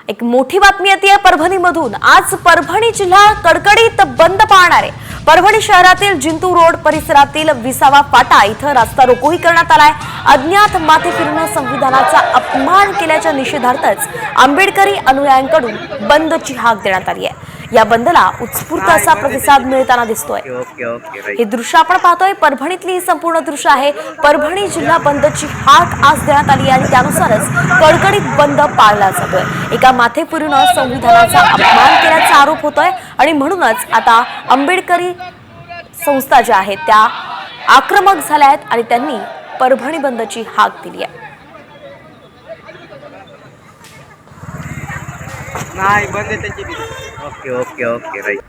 एक मोठी बातमी येते परभणीमधून। आज परभणी जिल्हा कडकडीत बंद पाळणार आहे। परभणी शहरातील जिंतूर रोड परिसरातील 20वा फाटा इथं रस्ता रोकोही करण्यात आलाय। अज्ञात माथे फिरून संविधानाचा अपमान केल्याच्या निषेधार्थच आंबेडकरी अनुयायांकडून बंदची हाक देण्यात आली आहे। या बंदला उत्स्फूर्त असा प्रतिसाद मिळताना दिसतोय। हे दृश्य आपण पाहतोय, परभणीतली ही संपूर्ण दृश्य आहे। परभणी जिल्हा बंदची हाक आज देण्यात आली आणि त्यानुसारच कडकडीत बंद पाळला जातोय। एका माथेफिरूनं संविधानाचा अपमान केल्याचा आरोप होतोय आणि म्हणूनच आता आंबेडकरी संस्था ज्या आहेत त्या आक्रमक झाल्या आहेत आणि त्यांनी परभणी बंदची हाक दिली आहे। नाही बंद त्यांची ओके राईट।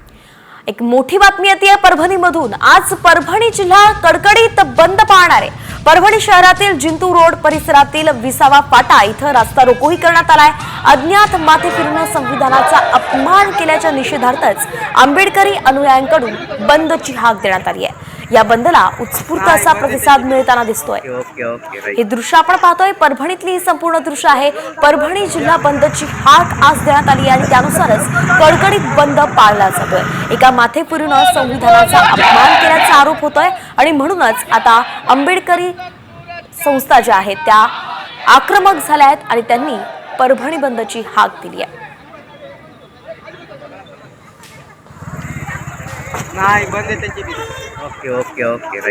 एक मोठी बातमी येते परभणीमधून। आज परभणी जिल्हा कडकडीत बंद पाळणार आहे। परभणी शहरातील जिंतूर रोड परिसरातील 20वा फाटा इथं रस्ता रोकोही करण्यात आलाय। अज्ञात माथे फिरून संविधानाचा अपमान केल्याच्या निषेधार्थच आंबेडकरी अनुयायांकडून बंदची हाक देण्यात आली आहे। या बंदला उत्स्फूर्त असा प्रतिसाद मिळताना दिसतोय। हे दृश्य आपण पाहतोय, परभणीतली ही संपूर्ण दृश्य आहे। परभणी जिल्हा बंदची हाक आज देण्यात आली आणि त्यानुसारच कडकडीत बंद पाळला जातोय। एका माथेफिरूनं संविधानाचा अपमान केल्याचा आरोप होतोय आणि म्हणूनच आता आंबेडकरी संस्था ज्या आहेत त्या आक्रमक झाल्या आहेत आणि त्यांनी परभणी बंदची हाक दिली आहे। नाही बंद त्यांची ओके राईट।